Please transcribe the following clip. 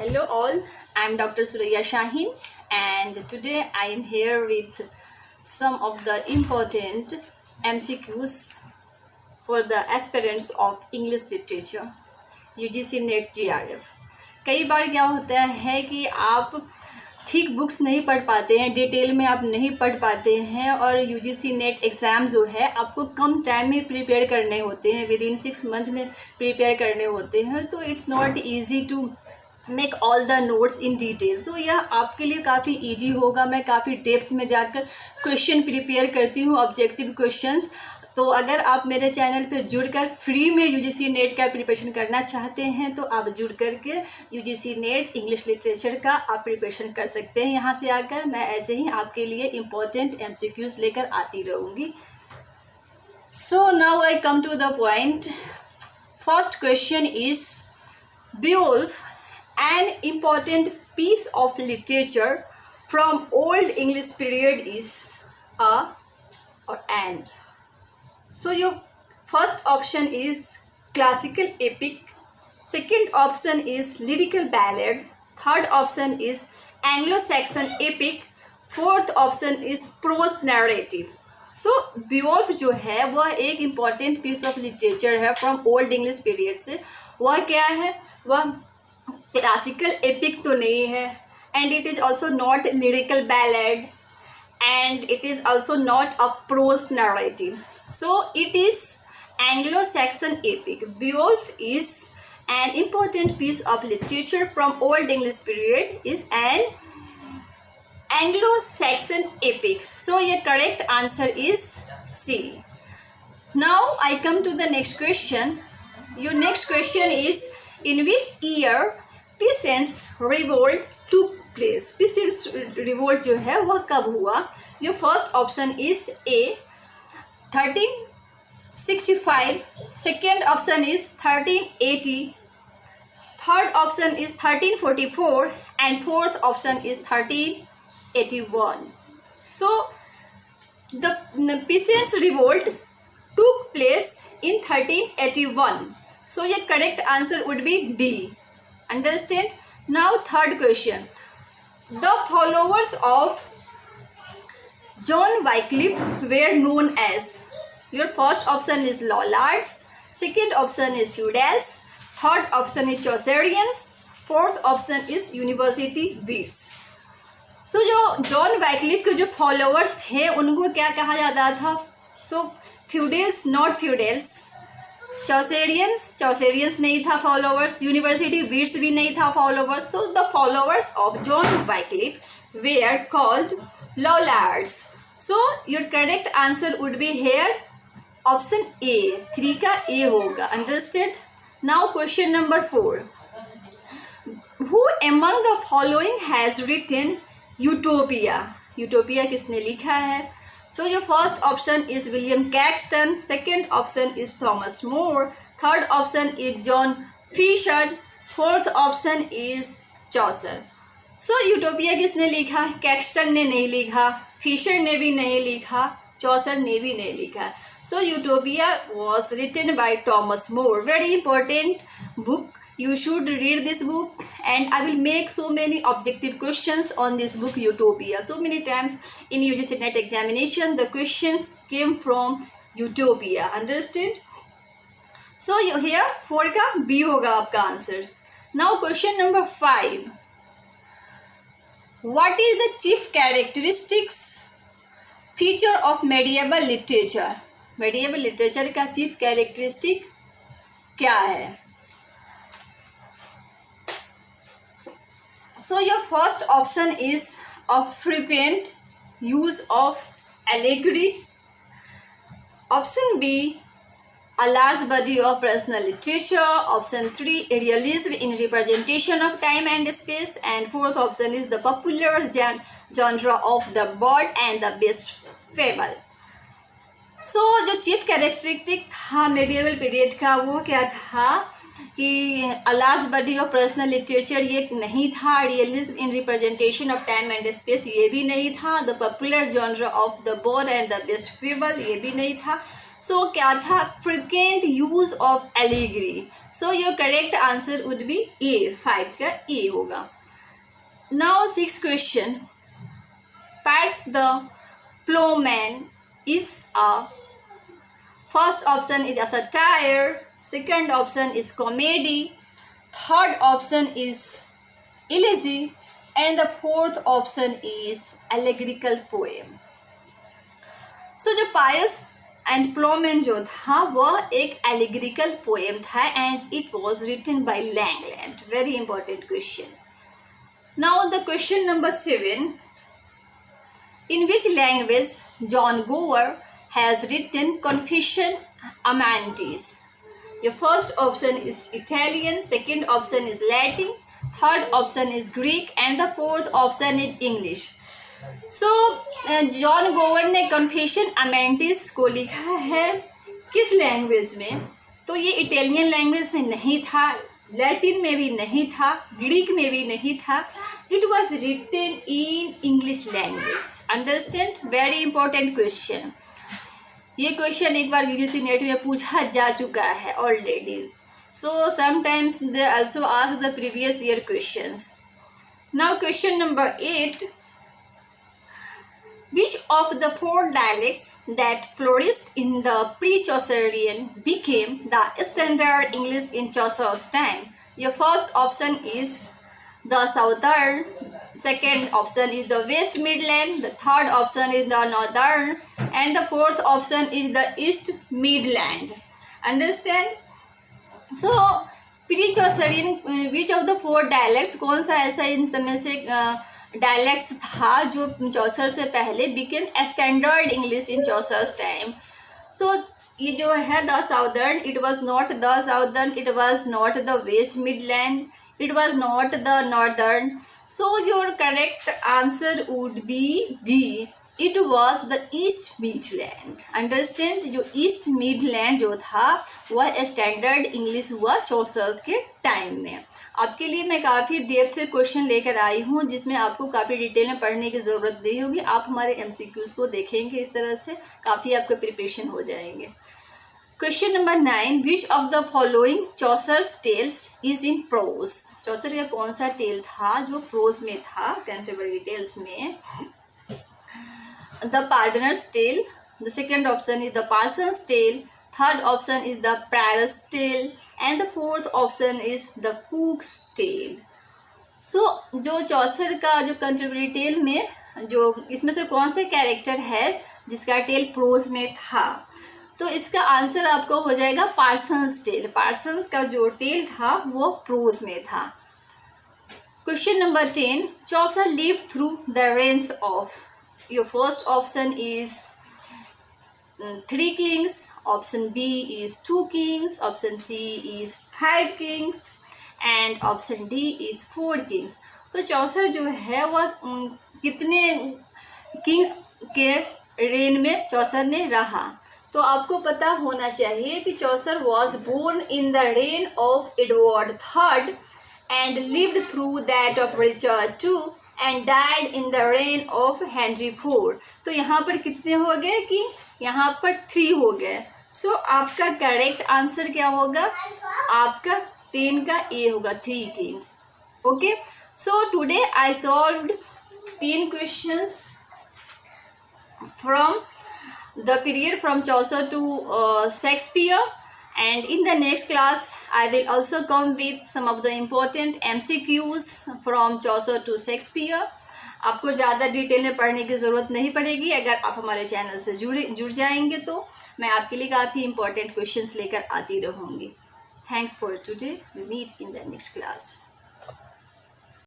Hello all, I am Dr. Surya Shaheen and today I am here with some of the important MCQs for the aspirants of English literature UGC NET GRF। कई बार क्या होता है कि आप ठीक books नहीं पढ़ पाते हैं, डिटेल में आप नहीं पढ़ पाते हैं और यूजीसी नेट एग्ज़ाम जो है आपको कम टाइम में प्रिपेयर करने होते हैं, विद इन 6 मंथ में प्रिपेयर करने होते हैं, तो it's not easy to make all the notes in detail. तो यह आपके लिए काफ़ी इजी होगा। मैं काफ़ी डेप्थ में जाकर क्वेश्चन प्रिपेयर करती हूँ, ऑब्जेक्टिव क्वेश्चंस। तो अगर आप मेरे चैनल पर जुड़कर फ्री में यूजीसी नेट का प्रिपरेशन करना चाहते हैं तो आप जुड़ करके यूजीसी नेट इंग्लिश लिटरेचर का आप प्रिपरेशन कर सकते हैं। यहाँ से आकर मैं ऐसे ही आपके लिए इम्पोर्टेंट एमसीक्यूज लेकर आती रहूँगी। So now I come to the point. First question is Beowulf an important piece of literature from old English period is a or an. So your first option is classical epic, second option is lyrical ballad, third option is Anglo-Saxon epic, fourth option is prose narrative. So बीवुल्फ जो है वह एक important piece of literature है from old English period से। वह क्या है? वह क्लासिकल एपिक तो नहीं है, and it is also not lyrical ballad, and it is also not a prose narrative. So it is Anglo Saxon epic. Beowulf is an important piece of literature from old English period, is an Anglo Saxon epic. So ये correct answer is C. Now I come to the next question. Your next question is in which year Peasants revolt took place? Peasants revolt जो है वह कब हुआ? Your first option is A 1365, second option is 1380, third option is 1344 and fourth option is 1381. So the Peasants revolt took place in 1381. So your correct answer would be D. Understand? Now third question. The followers of John Wycliffe were known as. Your first option is Lollards, second option is Feudals, third option is Chaucerians, fourth option is University Beats. So जो John Wycliffe के जो followers थे उनको क्या कहा जाता था? So feudals, not feudals. Chaucerians नहीं था फॉलोवर्स, यूनिवर्सिटी बीट्स भी नहीं था followers. So the followers of John Wycliffe were called Lollards. So your correct answer would be here option A, 3 का ए होगा। Understand? Now question number 4। Who among the following has written Utopia? Utopia किसने लिखा है? So your first option is William Caxton, second option is Thomas More, third option is John Fisher, fourth option is Chaucer. So utopia किसने लिखा? Caxton ने नहीं लिखा, Fisher ने भी नहीं लिखा, चौसर ने भी नहीं लिखा। So utopia was written by Thomas More. Very important book. You should read this book and I will make so many objective questions on this book Utopia. So many times in UGC NET examination the questions came from Utopia. Understand? So here 4 का B होगा आपका answer. Now question number 5. What is the chief characteristics feature of medieval literature? Medieval literature का chief characteristic क्या है? So your first option is a frequent use of allegory. Option B, a large body of personal literature. Option 3, realism in representation of time and space. And fourth option is the popular genre of the bird and the beast fable. So जो chief characteristic था medieval period का वो क्या था कि a large body of personal literature ये नहीं था, realism in representation of time and space ये भी नहीं था, the popular genre of the bird and the beast fable ये भी नहीं था। सो क्या था, frequent use of allegory. So your correct answer would be A, 5 का ए होगा. Now 6th question. Pats the Plowman is a, first option is a satire, second option is comedy, third option is elegy, and the fourth option is allegorical poem. So जो Pats and Plowman जो था वह एक allegorical poem था and it was written by Langland. Very important question. Now the question number 7. In which language John Gower has written Confession Amantis? Your first option is Italian, second option is Latin, third option is Greek, and the fourth option is English. So John Gower ने Confession Amantis को लिखा है किस language में? तो ये Italian language में नहीं था, लैटिन में भी नहीं था, ग्रीक में भी नहीं था. It was written in English language. Understand? Very important question. ये क्वेश्चन एक बार यूजीसी नेट में पूछा जा चुका है already. So sometimes they also ask the previous year questions. Now question number 8. Which of the 4 dialects that flourished in the pre-Chaucerian became the standard English in Chaucer's time? Your first option is the Southern, second option is the West Midland, the third option is the Northern, and the fourth option is the East Midland. Understand? So pre-Chaucerian, which of the 4 dialects, कौन सा ऐसा इन समय से dialects था जो चौसर से पहले became standard English in Chaucer's time? तो ये जो है the Southern, it was not the Southern, it was not the West Midland, it was not the Northern. So your correct answer would be D. It was the East Midland. Understand? जो East Midland जो था वह standard English हुआ Chaucer's के time में. आपके लिए मैं काफ़ी डेप्थ में क्वेश्चन लेकर आई हूँ जिसमें आपको काफ़ी डिटेल में पढ़ने की ज़रूरत नहीं होगी. आप हमारे MCQs को देखेंगे इस तरह से काफ़ी आपका प्रिपरेशन हो जाएंगे. Question number 9. Which of the following Chaucer's tales is in prose? चौसर का कौन सा टेल था जो प्रोज में था? कंटेम्पररी टेल्स में The Pardoner's Tale, the second option is the Parson's Tale, third option is the Prior's Tale, and the fourth option is the Cook's Tale. So जो चौसर का जो कंटेम्पररी टेल में जो इसमें से कौन सा कैरेक्टर है जिसका टेल प्रोज में था? तो इसका आंसर आपको हो जाएगा पार्सन्स टेल. पार्सन्स का जो टेल था वो प्रोज में था. Question number 10. Chaucer lived through the range of. Your first option is 3 kings, option B is 2 kings, option C is 5 kings, and option D is 4 kings. तो चौसर जो है वह कितने किंग्स के रेन में चौसर ने रहा? तो आपको पता होना चाहिए कि Chaucer was born in the reign of Edward III and lived through that of Richard II and died in the reign of Henry IV. तो यहाँ पर कितने हो गए कि यहाँ पर 3 हो गए. सो आपका करेक्ट आंसर क्या होगा? आपका 10 का ए होगा, 3 Kings. Okay, so today I solved 10 questions from the period from Chaucer to Shakespeare, and in the next class I will also come with some of the important MCQs from Chaucer to Shakespeare. आपको ज़्यादा detail में पढ़ने की ज़रूरत नहीं पड़ेगी अगर आप हमारे चैनल से जुड़ जाएंगे. तो मैं आपके लिए काफ़ी इंपॉर्टेंट क्वेश्चंस लेकर आती रहूँगी. Thanks for today. We meet in the next class.